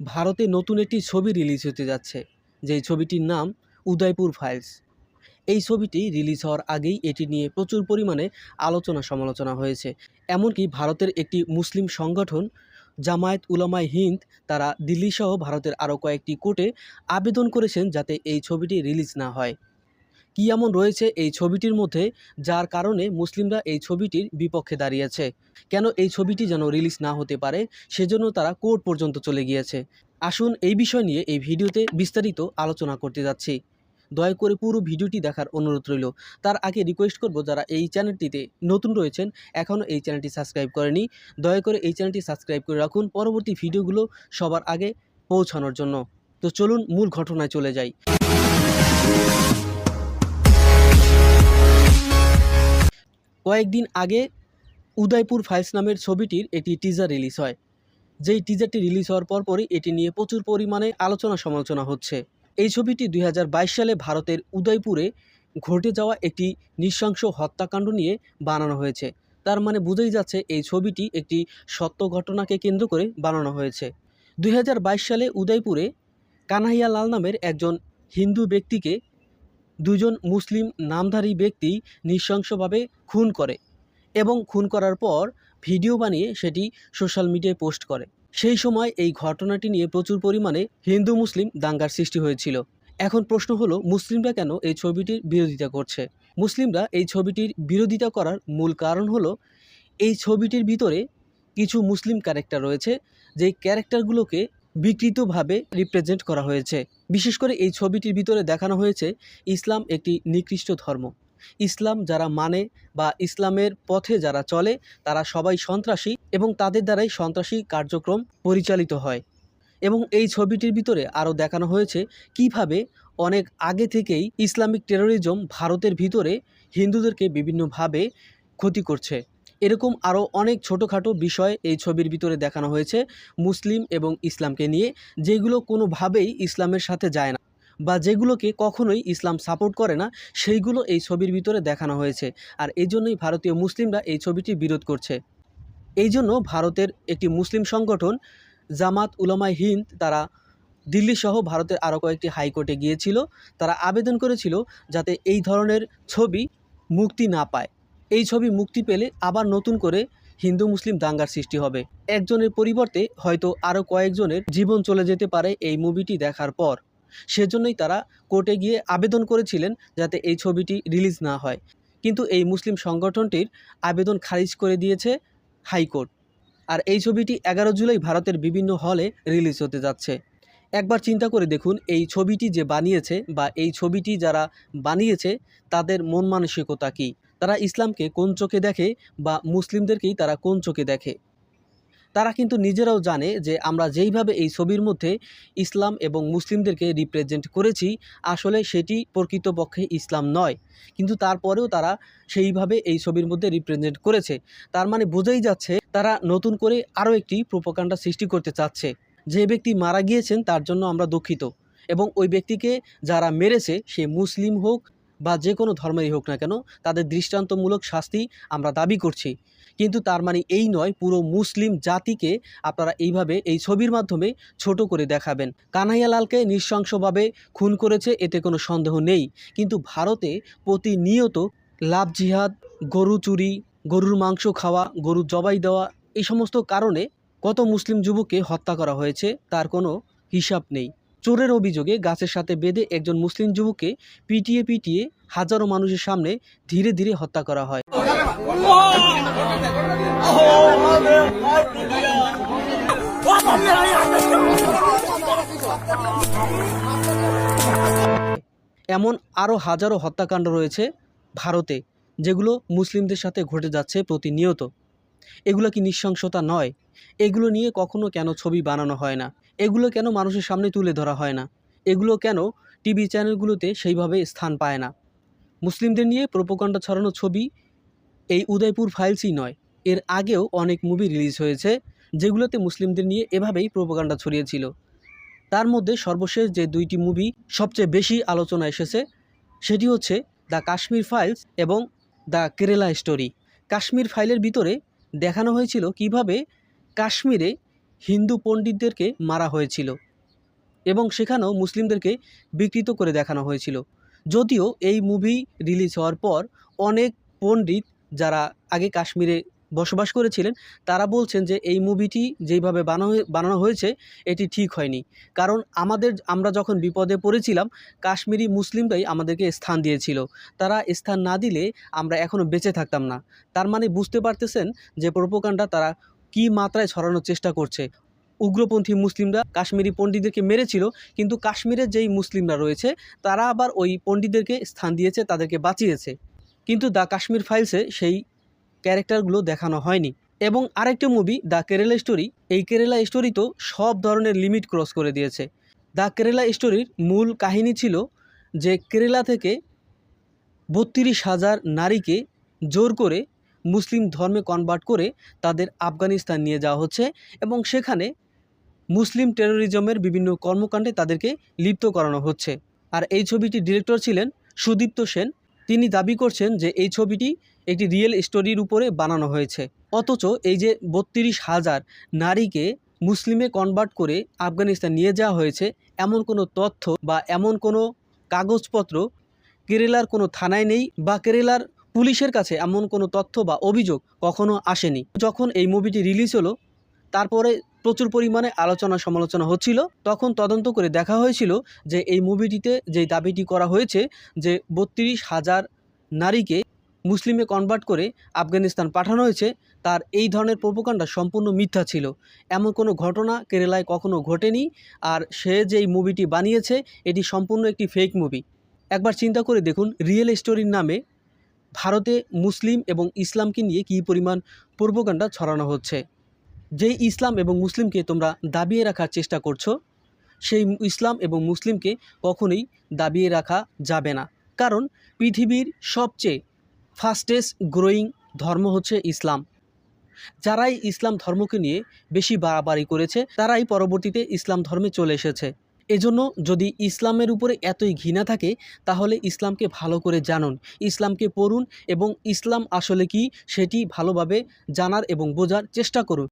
ভারতে নতুন একটি ছবি রিলিজ হতে যাচ্ছে, যেই ছবিটির নাম উদয়পুর ফাইলস। এই ছবিটি রিলিজ হওয়ার আগেই এটি নিয়ে প্রচুর পরিমাণে আলোচনা সমালোচনা হয়েছে। এমনকি ভারতের একটি মুসলিম সংগঠন জামায়াত উলামায়ে হিন্দ তারা দিল্লিসহ ভারতের আরও কয়েকটি কোর্টে আবেদন করেছেন যাতে এই ছবিটি রিলিজ না হয়। কী এমন রয়েছে এই ছবিটির মধ্যে যার কারণে মুসলিমরা এই ছবিটির বিপক্ষে দাঁড়িয়েছে? কেন এই ছবিটি যেন রিলিজ না হতে পারে সেজন্য তারা কোর্ট পর্যন্ত চলে গিয়েছে। আসুন এই বিষয় নিয়ে এই ভিডিওতে বিস্তারিত আলোচনা করতে যাচ্ছি। দয়া করে পুরো ভিডিওটি দেখার অনুরোধ রইল। তার আগে রিকোয়েস্ট করব, যারা এই চ্যানেলটিতে নতুন রয়েছেন, এখনও এই চ্যানেলটি সাবস্ক্রাইব করেনি, দয়া করে এই চ্যানেলটি সাবস্ক্রাইব করে রাখুন পরবর্তী ভিডিওগুলো সবার আগে পৌঁছানোর জন্য। তো চলুন মূল ঘটনায় চলে যাই। কয়েকদিন আগে উদয়পুর ফাইলস নামের ছবিটির একটি টিজার রিলিজ হয়। যেই টিজারটি রিলিজ হওয়ার পরপরই এটি নিয়ে প্রচুর পরিমাণে আলোচনা সমালোচনা হচ্ছে। এই ছবিটি 2022 সালে ভারতের উদয়পুরে ঘটে যাওয়া একটি নৃশংস হত্যাকাণ্ড নিয়ে বানানো হয়েছে। তার মানে বোঝাই যাচ্ছে এই ছবিটি একটি সত্য ঘটনাকে কেন্দ্র করে বানানো হয়েছে। 2022 সালে উদয়পুরে কানাইয়া লাল নামের একজন হিন্দু ব্যক্তিকে দুজন মুসলিম নামধারী ব্যক্তি নৃশংসভাবে খুন করে এবং খুন করার পর ভিডিও বানিয়ে সেটি সোশ্যাল মিডিয়ায় পোস্ট করে। সেই সময় এই ঘটনাটি নিয়ে প্রচুর পরিমাণে হিন্দু মুসলিম দাঙ্গার সৃষ্টি হয়েছিল। এখন প্রশ্ন হলো, মুসলিমরা কেন এই ছবিটির বিরোধিতা করছে? মুসলিমরা এই ছবিটির বিরোধিতা করার মূল কারণ হলো, এই ছবিটির ভিতরে কিছু মুসলিম ক্যারেক্টার রয়েছে, যেই ক্যারেক্টারগুলোকে বিকৃতভাবে রিপ্রেজেন্ট করা হয়েছে। বিশেষ করে এই ছবিটির ভিতরে দেখানো হয়েছে ইসলাম একটি নিকৃষ্ট ধর্ম। ইসলাম যারা মানে বা ইসলামের পথে যারা চলে তারা সবাই সন্ত্রাসী এবং তাদের দ্বারাই সন্ত্রাসী কার্যক্রম পরিচালিত হয়। এবং এই ছবিটির ভিতরে আরও দেখানো হয়েছে কিভাবে অনেক আগে থেকেই ইসলামিক টেরোরিজম ভারতের ভিতরে হিন্দুদেরকে বিভিন্নভাবে ক্ষতি করছে। এরকম আরও অনেক ছোটোখাটো বিষয় এই ছবির ভিতরে দেখানো হয়েছে মুসলিম এবং ইসলামকে নিয়ে, যেগুলো কোনোভাবেই ইসলামের সাথে যায় না বা যেগুলোকে কখনোই ইসলাম সাপোর্ট করে না, সেইগুলো এই ছবির ভিতরে দেখানো হয়েছে। আর এই জন্যই ভারতীয় মুসলিমরা এই ছবিটির বিরোধ করছে। এই জন্য ভারতের একটি মুসলিম সংগঠন জামাত উলামায়ে হিন্দ তারা দিল্লিসহ ভারতের আরও কয়েকটি হাইকোর্টে গিয়েছিল। তারা আবেদন করেছিল যাতে এই ধরনের ছবি মুক্তি না পায়। এই ছবি মুক্তি পেলে আবার নতুন করে হিন্দু মুসলিম দাঙ্গার সৃষ্টি হবে। একজনের পরিবর্তে হয়তো আরও কয়েকজনের জীবন চলে যেতে পারে এই মুভিটি দেখার পর। সেজন্যই তারা কোর্টে গিয়ে আবেদন করেছিলেন যাতে এই ছবিটি রিলিজ না হয়। কিন্তু এই মুসলিম সংগঠনটির আবেদন খারিজ করে দিয়েছে হাইকোর্ট। আর এই ছবিটি 11 জুলাই ভারতের বিভিন্ন হলে রিলিজ হতে যাচ্ছে। একবার চিন্তা করে দেখুন, এই ছবিটি যে বানিয়েছে বা এই ছবিটি যারা বানিয়েছে তাদের মন মানসিকতা কী? তারা ইসলামকে কোন চোখে দেখে বা মুসলিমদেরকেই তারা কোন চোখে দেখে? তারা কিন্তু নিজেরাও জানে যে আমরা যেইভাবে এই ছবির মধ্যে ইসলাম এবং মুসলিমদেরকে রিপ্রেজেন্ট করেছি, আসলে সেটি প্রকৃতপক্ষে ইসলাম নয়। কিন্তু তারপরেও তারা সেইভাবে এই ছবির মধ্যে রিপ্রেজেন্ট করেছে। তার মানে বোঝাই যাচ্ছে তারা নতুন করে আরও একটি প্রোপাগান্ডা সৃষ্টি করতে চাচ্ছে। যে ব্যক্তি মারা গিয়েছেন তার জন্য আমরা দুঃখিত, এবং ওই ব্যক্তিকে যারা মেরেছে সে মুসলিম হোক বা যে কোনো ধর্মেরই হোক না কেন, তাদের দৃষ্টান্তমূলক শাস্তি আমরা দাবি করছি। কিন্তু তার মানে এই নয় পুরো মুসলিম জাতিকে আপনারা এইভাবে এই ছবির মাধ্যমে ছোট করে দেখাবেন। কানাইয়ালালকে নৃশংসভাবে খুন করেছে, এতে কোনো সন্দেহ নেই। কিন্তু ভারতে প্রতিনিয়ত লাভ জিহাদ, গরু চুরি, গরুর মাংস খাওয়া, গরু জবাই দেওয়া, এই সমস্ত কারণে কত মুসলিম যুবককে হত্যা করা হয়েছে তার কোনো হিসাব নেই। চোরের অভিযোগে গাছের সাথে বেঁধে একজন মুসলিম যুবককে পিটিয়ে পিটিয়ে হাজারো মানুষের সামনে ধীরে ধীরে হত্যা করা হয়। এমন আরও হাজারো হত্যাকাণ্ড রয়েছে ভারতে, যেগুলো মুসলিমদের সাথে ঘটে যাচ্ছে প্রতিনিয়ত। এগুলো কি নৃশংসতা নয়? এগুলো নিয়ে কখনো কেন ছবি বানানো হয় না? এগুলো কেন মানুষের সামনে তুলে ধরা হয় না? এগুলো কেন টিভি চ্যানেলগুলোতে সেইভাবে স্থান পায় না? মুসলিমদের নিয়ে প্রোপাগান্ডা ছড়ানো ছবি এই উদয়পুর ফাইলসই নয়, এর আগেও অনেক মুভি রিলিজ হয়েছে যেগুলোতে মুসলিমদের নিয়ে এভাবেই প্রোপাগান্ডা ছড়িয়েছিল। তার মধ্যে সর্বশেষ যে দুইটি মুভি সবচেয়ে বেশি আলোচনা এসেছে সেটি হচ্ছে দ্য কাশ্মীর ফাইলস এবং দ্য কেরালা স্টোরি। কাশ্মীর ফাইলের ভিতরে দেখানো হয়েছিল কিভাবে কাশ্মীরে হিন্দু পণ্ডিতদেরকে মারা হয়েছিল এবং সেখানেও মুসলিমদেরকে বিকৃত করে দেখানো হয়েছিল। যদিও এই মুভি রিলিজ হওয়ার পর অনেক পণ্ডিত যারা আগে কাশ্মীরে বসবাস করেছিলেন তারা বলছেন যে এই মুভিটি যেইভাবে বানানো হয়েছে এটি ঠিক হয়নি। কারণ আমরা যখন বিপদে পড়েছিলাম কাশ্মীরি মুসলিমরাই আমাদেরকে স্থান দিয়েছিল, তারা স্থান না দিলে আমরা এখনও বেঁচে থাকতাম না। তার মানে বুঝতে পারতেছেন যে প্রোপাগান্ডা তারা কী মাত্রায় ছড়ানোর চেষ্টা করছে। উগ্রপন্থী মুসলিমরা কাশ্মীরি পণ্ডিতদেরকে মেরেছিল, কিন্তু কাশ্মীরের যেই মুসলিমরা রয়েছে তারা আবার ওই পণ্ডিতদেরকে স্থান দিয়েছে, তাদেরকে বাঁচিয়েছে। কিন্তু দ্য কাশ্মীর ফাইলসে সেই ক্যারেক্টারগুলো দেখানো হয়নি। এবং আরেকটা মুভি দ্য কেরালা স্টোরি, এই কেরালা স্টোরি তো সব ধরনের লিমিট ক্রস করে দিয়েছে। দ্য কেরালা স্টোরির মূল কাহিনী ছিল যে কেরালা থেকে 32,000 নারীকে জোর করে মুসলিম ধর্মে কনভার্ট করে তাদের আফগানিস্তান নিয়ে যাওয়া হচ্ছে এবং সেখানে মুসলিম টেরোরিজমের বিভিন্ন কর্মকাণ্ডে তাদেরকে লিপ্ত করানো হচ্ছে। আর এই ছবিটির ডিরেক্টর ছিলেন সুদীপ্ত সেন। তিনি দাবি করছেন যে এই ছবিটি একটি রিয়েল স্টোরির উপরে বানানো হয়েছে। অথচ এই যে 32,000 নারীকে মুসলিমে কনভার্ট করে আফগানিস্তান নিয়ে যাওয়া হয়েছে এমন কোনো তথ্য বা এমন কোনো কাগজপত্র কেরালার কোনো থানায় নেই বা কেরালার পুলিশের কাছে এমন কোনো তথ্য বা অভিযোগ কখনো আসেনি। যখন এই মুভিটি রিলিজ হলো তারপরে প্রচুর পরিমাণে আলোচনা সমালোচনা হচ্ছিল। তখন তদন্ত করে দেখা হয়েছিল যে এই মুভিটিতে যেই দাবিটি করা হয়েছে যে 32,000 নারীকে মুসলিমে কনভার্ট করে আফগানিস্তান পাঠানো হয়েছে, তার এই ধরনের প্রোপাগান্ডা সম্পূর্ণ মিথ্যা ছিল। এমন কোনো ঘটনা কেরালায় কখনো ঘটেনি। আর সে যেই মুভিটি বানিয়েছে এটি সম্পূর্ণ একটি ফেক মুভি। একবার চিন্তা করে দেখুন, রিয়েল স্টোরির নামে ভারতে মুসলিম এবং ইসলামকে নিয়ে কী পরিমাণ প্রোপাগান্ডা ছড়ানো হচ্ছে। যেই ইসলাম এবং মুসলিমকে তোমরা দাবিয়ে রাখার চেষ্টা করছো সেই ইসলাম এবং মুসলিমকে কখনোই দাবিয়ে রাখা যাবে না। কারণ পৃথিবীর সবচেয়ে ফাস্টেস্ট গ্রোয়িং ধর্ম হচ্ছে ইসলাম। যারাই ইসলাম ধর্মকে নিয়ে বেশি বাড়াবাড়ি করেছে তারাই পরবর্তীতে ইসলাম ধর্মে চলে এসেছে। এজন্য যদি ইসলামের উপরে এতই ঘৃণা থাকে তাহলে ইসলামকে ভালো করে জানুন, ইসলামকে পড়ুন এবং ইসলাম আসলে কি সেটি ভালোভাবে জানার এবং বোঝার চেষ্টা করুন।